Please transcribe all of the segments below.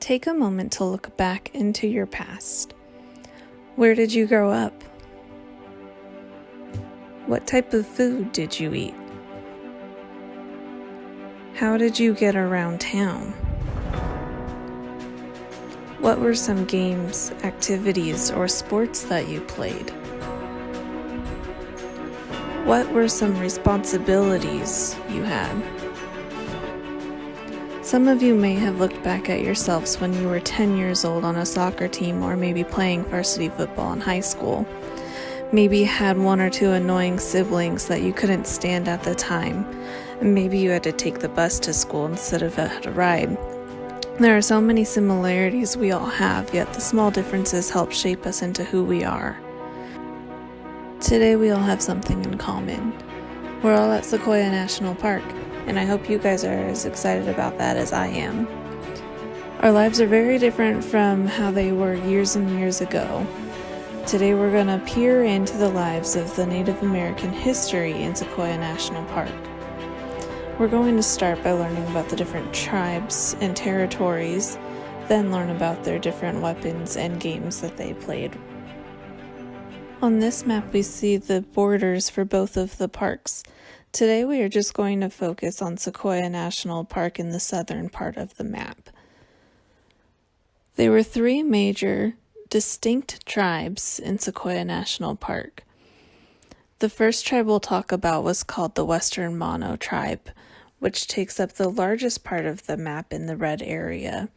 Take a moment to look back into your past. Where did you grow up? What type of food did you eat? How did you get around town? What were some games, activities, or sports that you played? What were some responsibilities you had? Some of you may have looked back at yourselves when you were 10 years old on a soccer team or maybe playing varsity football in high school. Maybe had one or two annoying siblings that you couldn't stand at the time, and maybe you had to take the bus to school instead of a ride. There are so many similarities we all have, yet the small differences help shape us into who we are. Today we all have something in common. We're all at Sequoia National Park, and I hope you guys are as excited about that as I am. Our lives are very different from how they were years and years ago. Today we're going to peer into the lives of the Native American history in Sequoia National Park. We're going to start by learning about the different tribes and territories, then learn about their different weapons and games that they played. On this map we see the borders for both of the parks. Today we are just going to focus on Sequoia National Park in the southern part of the map. There were three major distinct tribes in Sequoia National Park. The first tribe we'll talk about was called the Western Mono tribe, which takes up the largest part of the map in the red area.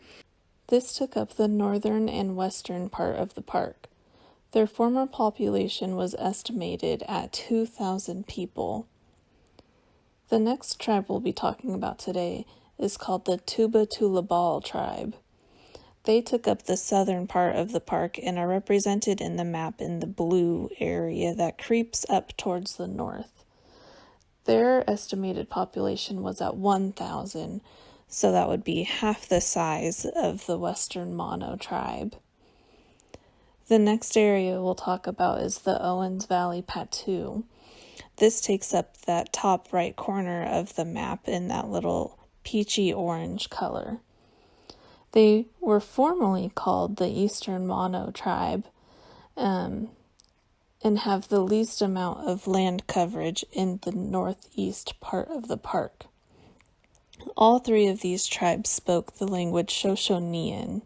This took up the northern and western part of the park. Their former population was estimated at 2,000 people. The next tribe we'll be talking about today is called the Tuba-Tulabal tribe. They took up the southern part of the park and are represented in the map in the blue area that creeps up towards the north. Their estimated population was at 1,000, so that would be half the size of the Western Mono tribe. The next area we'll talk about is the Owens Valley Plateau. This takes up that top right corner of the map in that little peachy orange color. They were formerly called the Eastern Mono tribe and have the least amount of land coverage in the northeast part of the park. All three of these tribes spoke the language Shoshonean.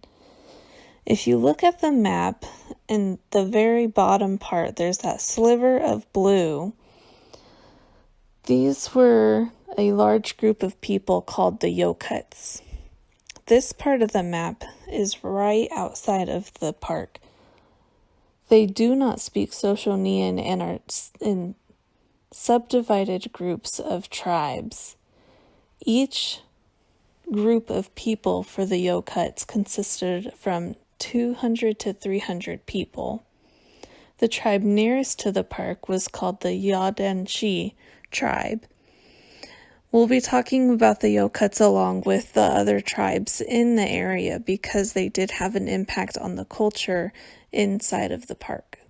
If you look at the map, in the very bottom part, there's that sliver of blue. These were a large group of people called the Yokuts. This part of the map is right outside of the park. They do not speak Shoshonean and are in subdivided groups of tribes. Each group of people for the Yokuts consisted from 200 to 300 people. The tribe nearest to the park was called the Yadanshi tribe. We'll be talking about the Yokuts along with the other tribes in the area because they did have an impact on the culture inside of the park.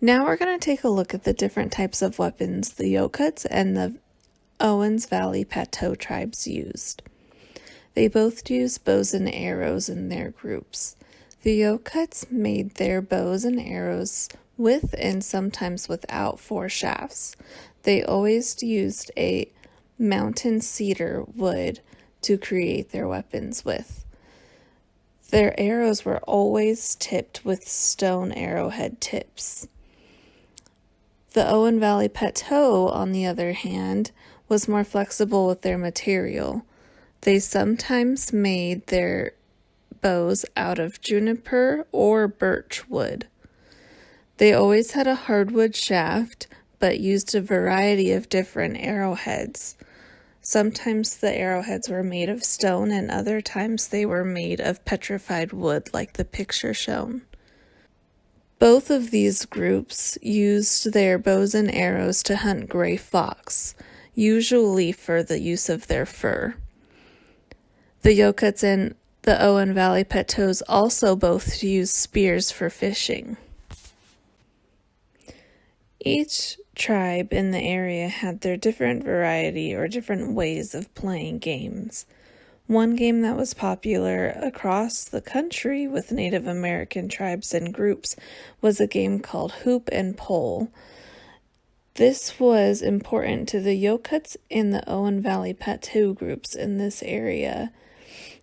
Now we're going to take a look at the different types of weapons the Yokuts and the Owens Valley Plateau tribes used. They both used bows and arrows in their groups. The Yokuts made their bows and arrows with and sometimes without 4 shafts. They always used a mountain cedar wood to create their weapons with. Their arrows were always tipped with stone arrowhead tips. The Owen Valley Plateau, on the other hand, was more flexible with their material. They sometimes made their bows out of juniper or birch wood. They always had a hardwood shaft, but used a variety of different arrowheads. Sometimes the arrowheads were made of stone, and other times they were made of petrified wood, like the picture shown. Both of these groups used their bows and arrows to hunt gray fox, usually for the use of their fur. The Yokuts and the Owen Valley Plateaus also both used spears for fishing. Each tribe in the area had their different variety or different ways of playing games. One game that was popular across the country with Native American tribes and groups was a game called Hoop and Pole. This was important to the Yokuts and the Owen Valley Plateau groups in this area.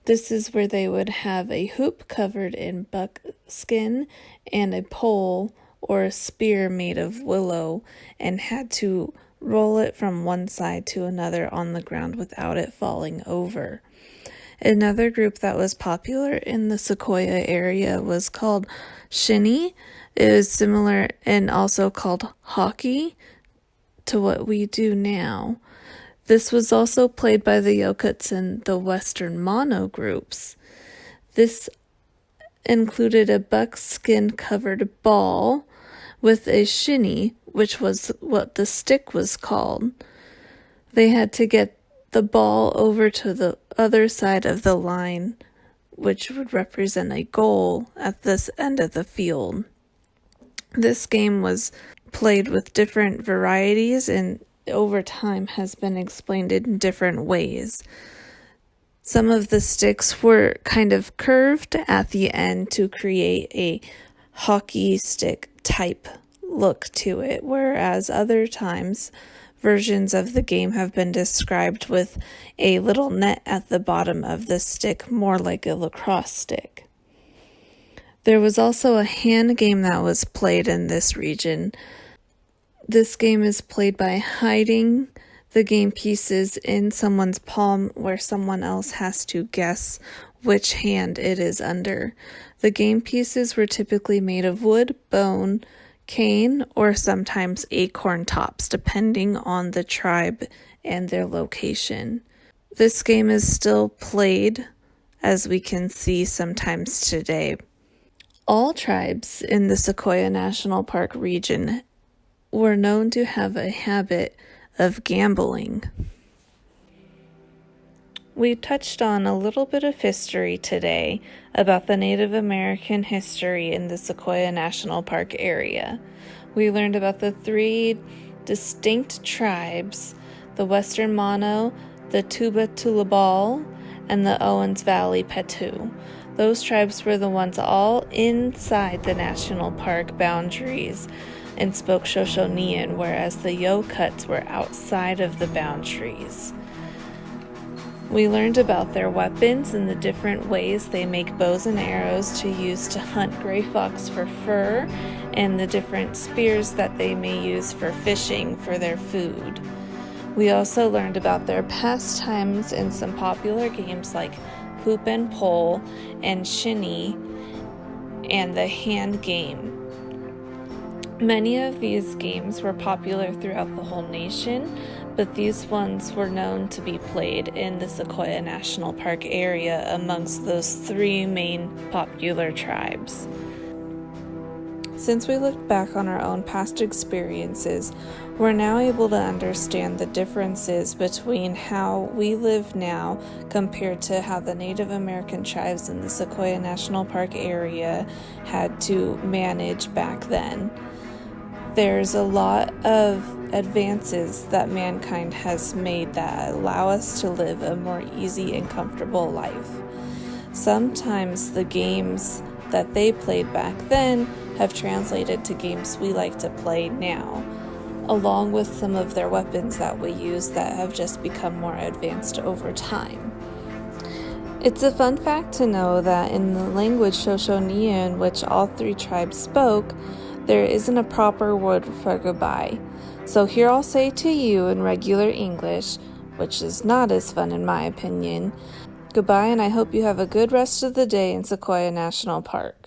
This is where they would have a hoop covered in buckskin and a pole or a spear made of willow and had to roll it from one side to another on the ground without it falling over. Another group that was popular in the Sequoia area was called shinny. It is similar and also called hockey to what we do now. This was also played by the Yokuts and the Western Mono groups. This included a buckskin covered ball with a shinny, which was what the stick was called. They had to get the ball over to the other side of the line, which would represent a goal at this end of the field. This game was played with different varieties and over time has been explained in different ways. Some of the sticks were kind of curved at the end to create a hockey stick type look to it, whereas other times versions of the game have been described with a little net at the bottom of the stick, more like a lacrosse stick. There was also a hand game that was played in this region. This game is played by hiding the game pieces in someone's palm where someone else has to guess which hand it is under. The game pieces were typically made of wood, bone, cane, or sometimes acorn tops, depending on the tribe and their location. This game is still played, as we can see sometimes today. All tribes in the Sequoia National Park region were known to have a habit of gambling. We touched on a little bit of history today about the Native American history in the Sequoia National Park area. We learned about the three distinct tribes, the Western Mono, the Tuba-Tulabal, and the Owens Valley Plateau. Those tribes were the ones all inside the national park boundaries and spoke Shoshonean, whereas the Yokuts were outside of the boundaries. We learned about their weapons and the different ways they make bows and arrows to use to hunt gray fox for fur, and the different spears that they may use for fishing for their food. We also learned about their pastimes and some popular games like hoop and pole and shinny and the hand game. Many of these games were popular throughout the whole nation, but these ones were known to be played in the Sequoia National Park area amongst those three main popular tribes. Since we looked back on our own past experiences, we're now able to understand the differences between how we live now compared to how the Native American tribes in the Sequoia National Park area had to manage back then. There's a lot of advances that mankind has made that allow us to live a more easy and comfortable life. Sometimes the games that they played back then have translated to games we like to play now, along with some of their weapons that we use that have just become more advanced over time. It's a fun fact to know that in the language Shoshonean, which all three tribes spoke, there isn't a proper word for goodbye. So here I'll say to you in regular English, which is not as fun in my opinion, goodbye, and I hope you have a good rest of the day in Sequoia National Park.